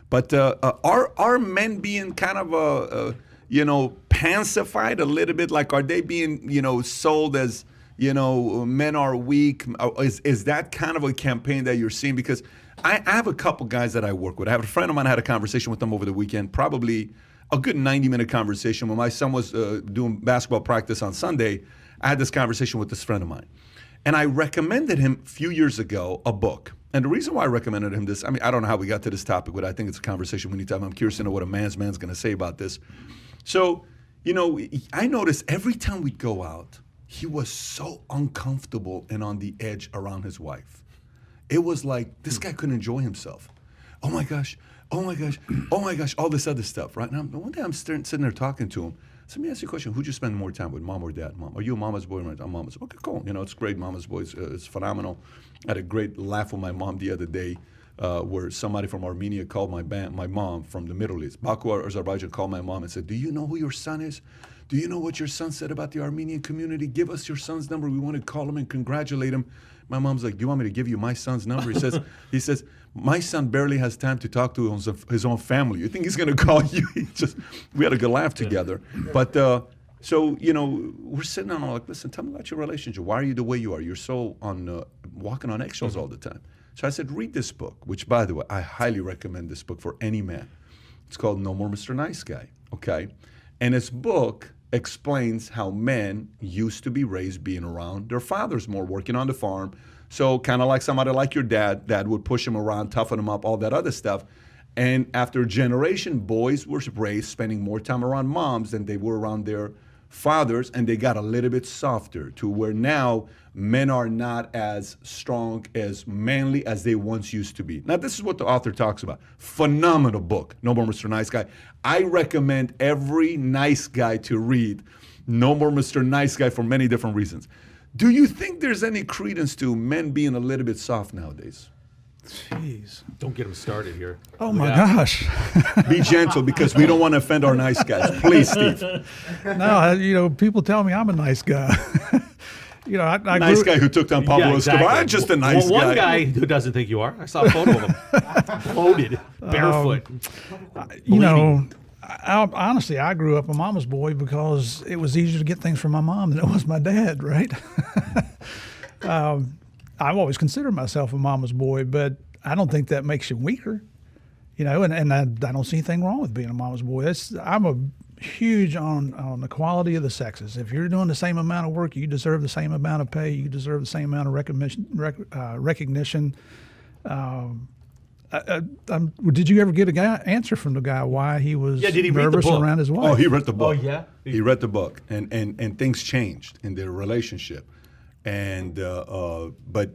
But are men being kind of, pansified a little bit? Like, are they being, sold as, men are weak? Is that kind of a campaign that you're seeing? Because I have a couple guys that I work with. I have a friend of mine, I had a conversation with them over the weekend, probably a good 90-minute conversation. When my son was doing basketball practice on Sunday, I had this conversation with this friend of mine. And I recommended him a few years ago a book. And the reason why I recommended him this, I don't know how we got to this topic, but I think it's a conversation we need to have. I'm curious to know what a man's going to say about this. So, I noticed every time we'd go out, he was so uncomfortable and on the edge around his wife. It was like, this guy couldn't enjoy himself. Oh my gosh, all this other stuff, right? Now, one day I'm sitting there talking to him. So let me ask you a question. Who'd you spend more time with, mom or dad? Mom. Are you a mama's boy? I'm mama's boy. Okay, cool. It's great. Mama's boy. It's phenomenal. I had a great laugh with my mom the other day where somebody from Armenia called my mom from the Middle East. Baku, Azerbaijan, called my mom and said, do you know who your son is? Do you know what your son said about the Armenian community? Give us your son's number. We want to call him and congratulate him. My mom's like, do you want me to give you my son's number? He says, my son barely has time to talk to his own family. You think he's going to call you? We had a good laugh together. But so, we're sitting down and I'm like, listen, tell me about your relationship. Why are you the way you are? You're so walking on eggshells all the time. So I said, read this book, which, by the way, I highly recommend this book for any man. It's called No More Mr. Nice Guy, okay? And this book explains how men used to be raised being around their fathers more, working on the farm. So kind of like somebody like your dad would push him around, toughen him up, all that other stuff. And after a generation, boys were raised spending more time around moms than they were around their fathers, and they got a little bit softer to where now men are not as strong, as manly as they once used to be. Now, this is what the author talks about. Phenomenal book, No More Mr. Nice Guy. I recommend every nice guy to read No More Mr. Nice Guy for many different reasons. Do you think there's any credence to men being a little bit soft nowadays? Jeez. Don't get him started here. Oh, my gosh. Be gentle, because we don't want to offend our nice guys. Please, Steve. No, people tell me I'm a nice guy. I nice guy who took down Pablo Escobar. I'm just a nice guy. One guy who doesn't think you are. I saw a photo of him. Loaded, barefoot. Honestly, I grew up a mama's boy because it was easier to get things from my mom than it was my dad, right? I've always considered myself a mama's boy, but I don't think that makes you weaker, and I don't see anything wrong with being a mama's boy. I'm a huge on the quality of the sexes. If you're doing the same amount of work, you deserve the same amount of pay. You deserve the same amount of recognition. Did you ever get answer from the guy why he was nervous around his wife? Oh, he read the book. Oh, yeah? He read the book, and things changed in their relationship. And but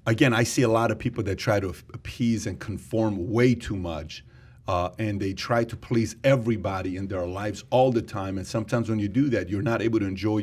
again, I see a lot of people that try to appease and conform way too much, and they try to please everybody in their lives all the time. And sometimes when you do that, you're not able to enjoy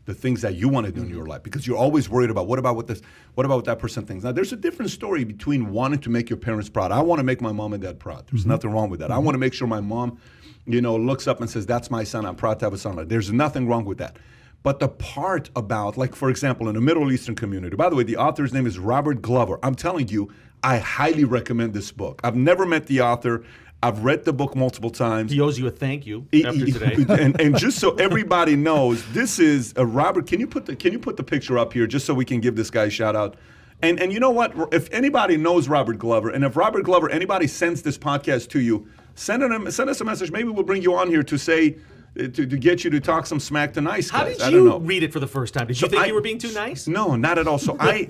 the things that you want to do in your life, because you're always worried about what about what that person thinks. Now, there's a different story between wanting to make your parents proud. I want to make my mom and dad proud. There's nothing wrong with that. I want to make sure my mom, looks up and says, "That's my son. I'm proud to have a son." There's nothing wrong with that. But the part about, like, for example, in the Middle Eastern community, by the way, the author's name is Robert Glover. I'm telling you, I highly recommend this book. I've never met the author. I've read the book multiple times. He owes you a thank you after today. And just so everybody knows, this is Robert. Can you put the picture up here just so we can give this guy a shout out? And you know what? If anybody knows Robert Glover, and if Robert Glover, anybody sends this podcast to you, send us a message. Maybe we'll bring you on here to say, to get you to talk some smack to nice guys. How did you read it for the first time? Did you think you were being too nice? No, not at all. So I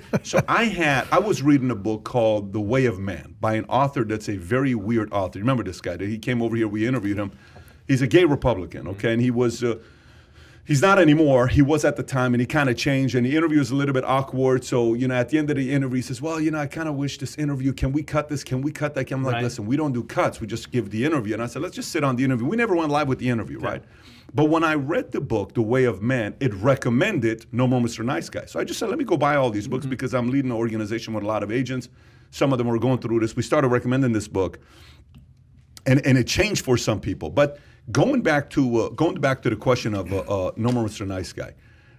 was reading a book called The Way of Man by an author that's a very weird author. You remember this guy? He came over here. We interviewed him. He's a gay Republican, okay? And he was he's not anymore. He was at the time, and he kind of changed. And the interview was a little bit awkward. So, at the end of the interview, he says, well, I kind of wish this interview, can we cut this? Can we cut that? I'm like, listen, we don't do cuts. We just give the interview. And I said, let's just sit on the interview. We never went live with the interview, right? But when I read the book, The Way of Man, it recommended No More Mr. Nice Guy. So I just said, let me go buy all these books because I'm leading an organization with a lot of agents. Some of them were going through this. We started recommending this book, and it changed for some people. But going back to the question of No More Mr. Nice Guy,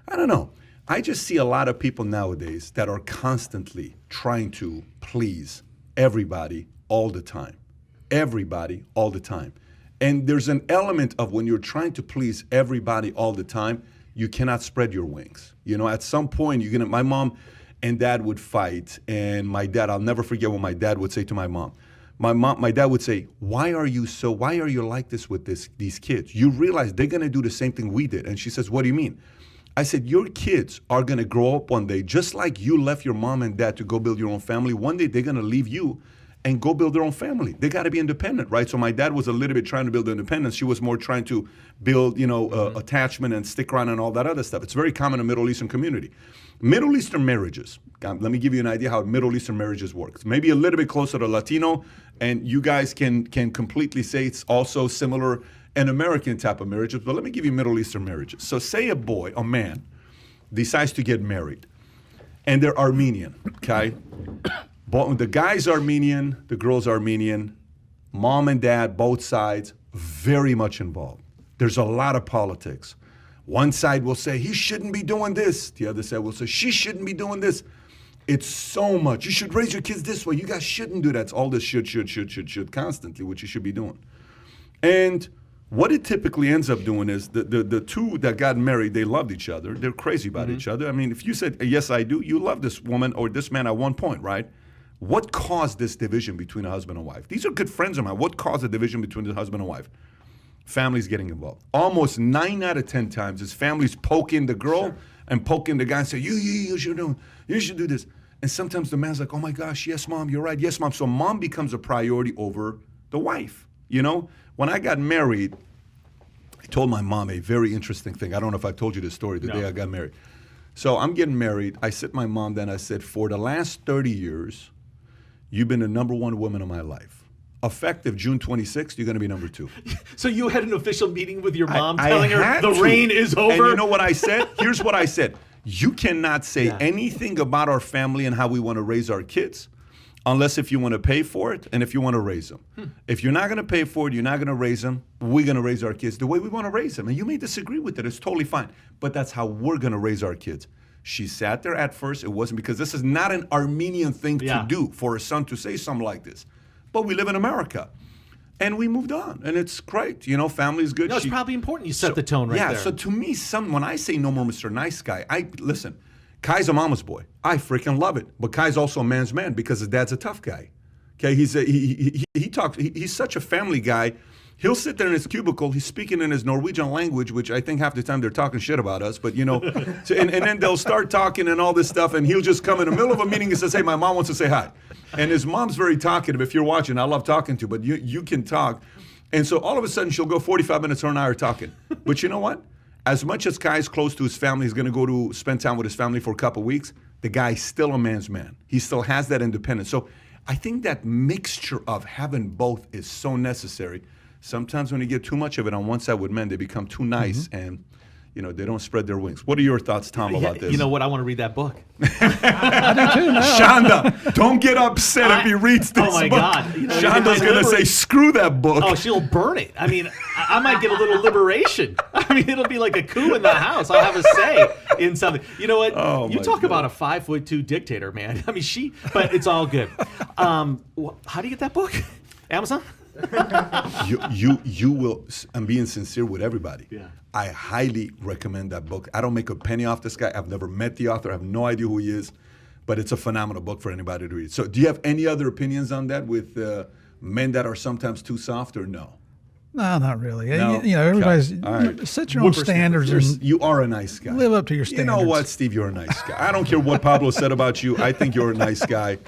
I don't know. I just see a lot of people nowadays that are constantly trying to please everybody all the time. everybody all the time. And there's an element of when you're trying to please everybody all the time, you cannot spread your wings. You know, at some point, my mom and dad would fight, and my dad, I'll never forget what my dad would say to my mom. My dad would say, why are you like this with these kids? You realize they're gonna do the same thing we did. And she says, what do you mean? I said, your kids are gonna grow up one day, just like you left your mom and dad to go build your own family. One day they're gonna leave you and go build their own family. They gotta be independent, right? So my dad was a little bit trying to build independence. She was more trying to build, attachment and stick around and all that other stuff. It's very common in the Middle Eastern community. Middle Eastern marriages, let me give you an idea how Middle Eastern marriages work. Maybe a little bit closer to Latino, and you guys can completely say it's also similar in American type of marriages, but let me give you Middle Eastern marriages. So say a man, decides to get married, and they're Armenian, okay? The guy's Armenian, the girl's Armenian, mom and dad, both sides, very much involved. There's a lot of politics. One side will say, he shouldn't be doing this. The other side will say, she shouldn't be doing this. It's so much. You should raise your kids this way. You guys shouldn't do that. It's all this should constantly, which you should be doing. And what it typically ends up doing is the two that got married, they loved each other. They're crazy about each other. I mean, if you said, yes, I do, you love this woman or this man at one point, right? What caused this division between a husband and wife? These are good friends of mine. What caused the division between the husband and wife? Families getting involved. Almost 9 out of 10 times, it's families poking the girl and poking the guy and say, you should do this. And sometimes the man's like, oh my gosh, yes, mom, you're right. Yes, mom. So mom becomes a priority over the wife. You know, when I got married, I told my mom a very interesting thing. I don't know if I told you this story the day I got married. So I'm getting married. I sit my mom down. I said, for the last 30 years, you've been the number one woman in my life. Effective June 26th, you're going to be number 2. So you had an official meeting with your mom telling her the reign is over? And you know what I said? Here's what I said. You cannot say anything about our family and how we want to raise our kids unless if you want to pay for it and if you want to raise them. If you're not going to pay for it, you're not going to raise them, we're going to raise our kids the way we want to raise them. And you may disagree with it. It's totally fine. But that's how we're going to raise our kids. She sat there at first. It wasn't because this is not an Armenian thing to do for a son to say something like this. But we live in America. And we moved on. And it's great. You know, family's good. No, it's probably important you set the tone right there. Yeah, so to me, when I say no more Mr. Nice Guy, listen, Kai's a mama's boy. I freaking love it. But Kai's also a man's man because his dad's a tough guy. Okay, he's such a family guy. He'll sit there in his cubicle. He's speaking in his Norwegian language, which I think half the time they're talking shit about us. But, you know, and then they'll start talking and all this stuff. And he'll just come in the middle of a meeting and says, hey, my mom wants to say hi. And his mom's very talkative. If you're watching, I love talking to, but you can talk. And so all of a sudden she'll go 45 minutes or an hour talking. But you know what? As much as Kai's close to his family, he's going to go to spend time with his family for a couple of weeks, the guy's still a man's man. He still has that independence. So I think that mixture of having both is so necessary. Sometimes when you get too much of it on one side with men, they become too nice and, you know, they don't spread their wings. What are your thoughts, Tom, about this? You know what? I want to read that book. I do too. No. Shonda, don't get upset if he reads this book. Oh, my God. You know, Shonda's going to say, screw that book. Oh, she'll burn it. I mean, I might get a little liberation. I mean, it'll be like a coup in the house. I'll have a say in something. You know what? Oh, you talk about a 5'2" dictator, man. I mean, but it's all good. How do you get that book? Amazon? You will. I'm being sincere with everybody. Yeah. I highly recommend that book. I don't make a penny off this guy. I've never met the author. I have no idea who he is, but it's a phenomenal book for anybody to read. So do you have any other opinions on that with men that are sometimes too soft or no? No, not really. No? You know, everybody's right. set your own standards and you are a nice guy. live up to your standards. You know what, Steve? You're a nice guy. I don't care what Pablo said about you. I think you're a nice guy.